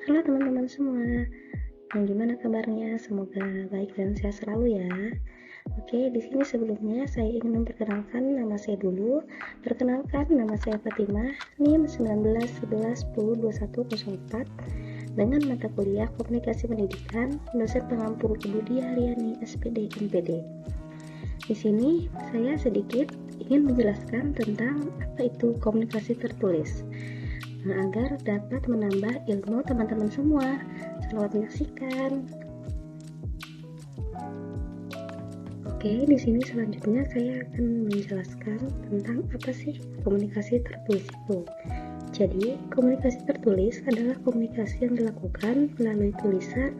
Halo teman-teman semua, gimana kabarnya? Semoga baik dan sehat selalu ya. Oke, di sini sebelumnya saya ingin memperkenalkan nama saya dulu. Perkenalkan, nama saya Fatimah, NIM 1911102104 dengan mata kuliah Komunikasi Pendidikan, dosen pengampu Ibu Dia Haryani, SPD MPD. Di sini saya sedikit ingin menjelaskan tentang apa itu komunikasi tertulis. Agar dapat menambah ilmu teman-teman semua. Selamat menyaksikan. Oke, di sini selanjutnya saya akan menjelaskan tentang apa sih komunikasi tertulis itu. Jadi, komunikasi tertulis adalah komunikasi yang dilakukan melalui tulisan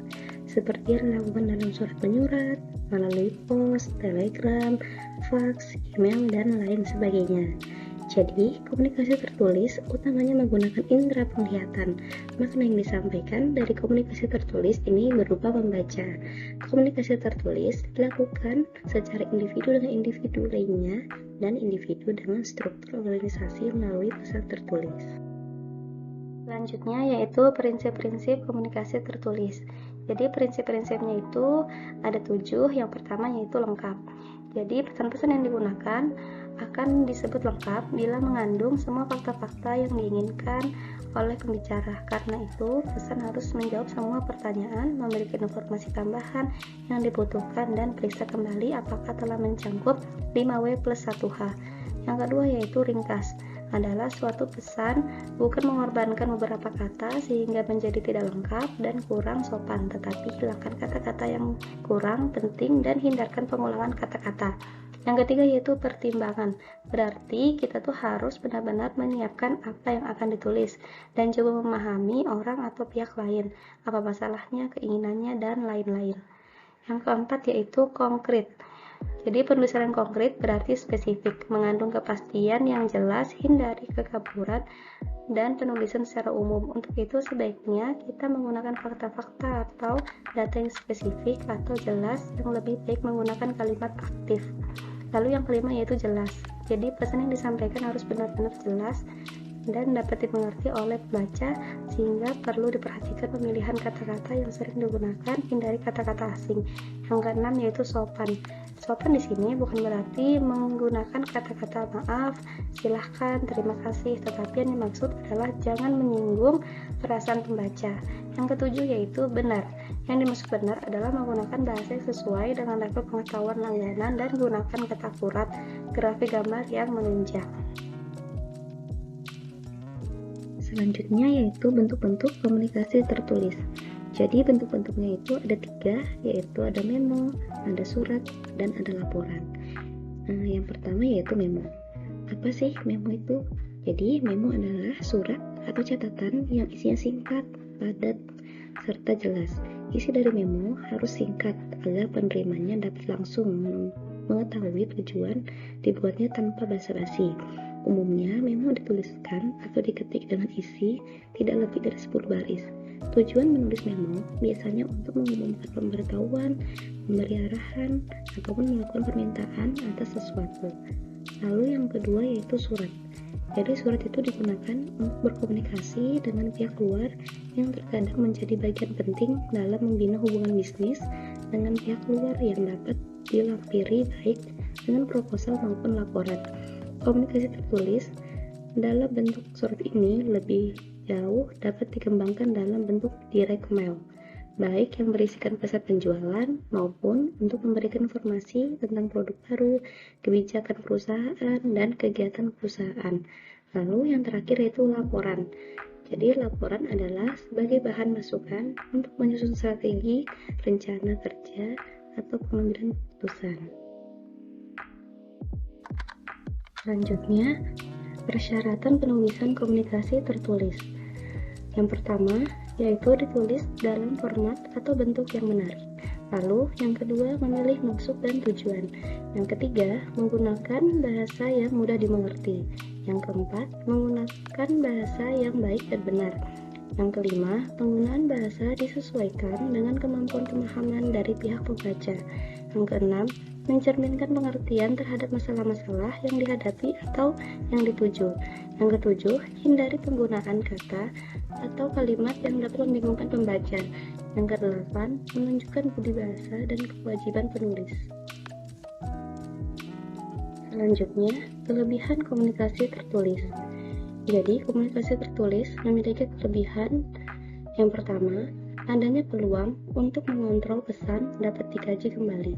seperti yang dilakukan dalam surat menyurat, melalui pos, telegram, fax, email, dan lain sebagainya. Jadi, komunikasi tertulis utamanya menggunakan indera penglihatan. Makna yang disampaikan dari komunikasi tertulis ini berupa membaca. Komunikasi tertulis dilakukan secara individu dengan individu lainnya dan individu dengan struktur organisasi melalui pesan tertulis. Selanjutnya yaitu prinsip-prinsip komunikasi tertulis. Jadi prinsip-prinsipnya itu ada 7. Yang pertama yaitu lengkap. Jadi pesan-pesan yang digunakan akan disebut lengkap bila mengandung semua fakta-fakta yang diinginkan oleh pembicara. Karena itu, pesan harus menjawab semua pertanyaan, memberikan informasi tambahan yang dibutuhkan, dan periksa kembali apakah telah mencakup 5W plus 1H. Yang kedua yaitu ringkas. Adalah suatu pesan bukan mengorbankan beberapa kata sehingga menjadi tidak lengkap dan kurang sopan, tetapi hilangkan kata-kata yang kurang penting dan hindarkan pengulangan kata-kata. Yang ketiga yaitu pertimbangan. Berarti kita tuh harus benar-benar menyiapkan apa yang akan ditulis dan coba memahami orang atau pihak lain, apa masalahnya, keinginannya, dan lain-lain. Yang keempat yaitu konkret. Jadi penulisan yang konkret berarti spesifik, mengandung kepastian yang jelas, hindari kekaburan, dan penulisan secara umum. Untuk itu sebaiknya kita menggunakan fakta-fakta atau data yang spesifik atau jelas, yang lebih baik menggunakan kalimat aktif. Lalu yang kelima yaitu jelas. Jadi pesan yang disampaikan harus benar-benar jelas dan dapat dimengerti oleh pembaca, sehingga perlu diperhatikan pemilihan kata-kata yang sering digunakan, hindari kata-kata asing. Yang keenam yaitu sopan. Sopan di sini bukan berarti menggunakan kata-kata maaf, silahkan, terima kasih, tetapi yang dimaksud adalah jangan menyinggung perasaan pembaca. Yang ketujuh yaitu benar. Yang dimaksud benar adalah menggunakan bahasa yang sesuai dengan level pengetahuan langganan dan gunakan kata akurat, grafik gambar yang menunjang. Selanjutnya yaitu bentuk-bentuk komunikasi tertulis. Jadi bentuk-bentuknya itu ada 3, yaitu ada memo, ada surat, dan ada laporan. Yang pertama yaitu memo. Apa sih memo itu? Jadi memo adalah surat atau catatan yang isinya singkat, padat, serta jelas. Isi dari memo harus singkat agar penerimanya dapat langsung mengetahui tujuan dibuatnya tanpa basa-basi. Umumnya memo dituliskan atau diketik dengan isi tidak lebih dari 10 baris. Tujuan menulis memo biasanya untuk mengumumkan pemberitahuan, memberi arahan, ataupun melakukan permintaan atas sesuatu. Lalu yang kedua yaitu surat. Jadi surat itu digunakan untuk berkomunikasi dengan pihak luar yang terkadang menjadi bagian penting dalam membina hubungan bisnis dengan pihak luar yang dapat dilampiri baik dengan proposal maupun laporan. Komunikasi tertulis dalam bentuk surat ini lebih jauh dapat dikembangkan dalam bentuk direct mail, baik yang berisikan pesan penjualan maupun untuk memberikan informasi tentang produk baru, kebijakan perusahaan, dan kegiatan perusahaan. Lalu yang terakhir yaitu laporan. Jadi laporan adalah sebagai bahan masukan untuk menyusun strategi, rencana kerja, atau pengambilan keputusan. Selanjutnya, persyaratan penulisan komunikasi tertulis. Yang pertama, yaitu ditulis dalam format atau bentuk yang menarik. Lalu, yang kedua, memilih maksud dan tujuan. Yang ketiga, menggunakan bahasa yang mudah dimengerti. Yang keempat, menggunakan bahasa yang baik dan benar. Yang kelima, penggunaan bahasa disesuaikan dengan kemampuan pemahaman dari pihak pembaca. Yang keenam, mencerminkan pengertian terhadap masalah-masalah yang dihadapi atau yang dituju. Yang ketujuh, hindari penggunaan kata atau kalimat yang dapat membingungkan pembaca. Yang kedelapan, menunjukkan budi bahasa dan kewajiban penulis. Selanjutnya, kelebihan komunikasi tertulis. Jadi, komunikasi tertulis memiliki kelebihan. Yang pertama, adanya peluang untuk mengontrol pesan dapat dikaji kembali.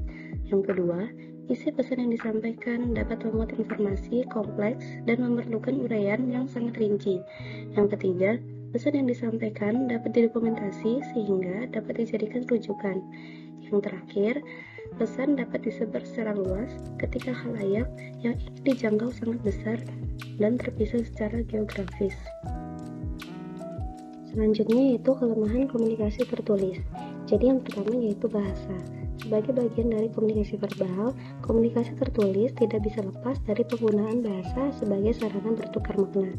Yang kedua, isi pesan yang disampaikan dapat memuat informasi kompleks dan memerlukan uraian yang sangat rinci. Yang ketiga, pesan yang disampaikan dapat didokumentasi sehingga dapat dijadikan rujukan. Yang terakhir, pesan dapat disebar secara luas ketika khalayak yang ingin dijangkau sangat besar dan terpisah secara geografis. Selanjutnya yaitu kelemahan komunikasi tertulis. Jadi yang pertama yaitu bahasa. Sebagai bagian dari komunikasi verbal, komunikasi tertulis tidak bisa lepas dari penggunaan bahasa sebagai sarana bertukar makna.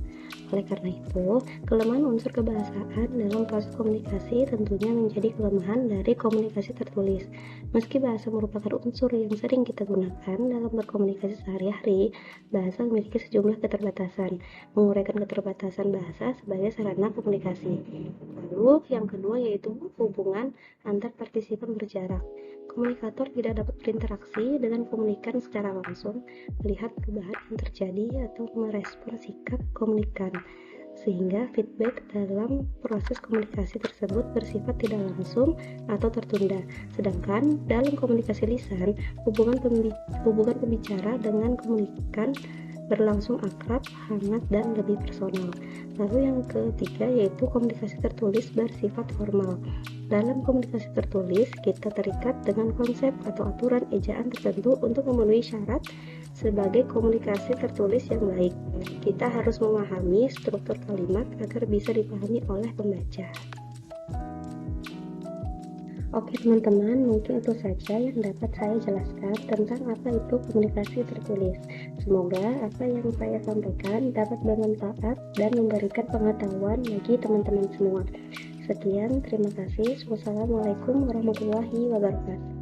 Oleh karena itu, kelemahan unsur kebahasaan dalam proses komunikasi tentunya menjadi kelemahan dari komunikasi tertulis. Meski bahasa merupakan unsur yang sering kita gunakan dalam berkomunikasi sehari-hari, bahasa memiliki sejumlah keterbatasan. Menguraikan keterbatasan bahasa sebagai sarana komunikasi. Lalu, yang kedua yaitu hubungan antar partisipan berjarak. Komunikator tidak dapat berinteraksi dengan komunikan secara langsung, melihat perubahan yang terjadi atau merespon sikap komunikan, sehingga feedback dalam proses komunikasi tersebut bersifat tidak langsung atau tertunda. Sedangkan dalam komunikasi lisan, hubungan pembicara dengan komunikan berlangsung akrab, hangat, dan lebih personal. Lalu yang ketiga yaitu komunikasi tertulis bersifat formal. Dalam komunikasi tertulis, kita terikat dengan konsep atau aturan ejaan tertentu untuk memenuhi syarat sebagai komunikasi tertulis yang baik. Kita harus memahami struktur kalimat agar bisa dipahami oleh pembaca. Oke teman-teman, mungkin itu saja yang dapat saya jelaskan tentang apa itu komunikasi tertulis. Semoga apa yang saya sampaikan dapat bermanfaat dan memberikan pengetahuan bagi teman-teman semua. Sekian, terima kasih. Wassalamualaikum warahmatullahi wabarakatuh.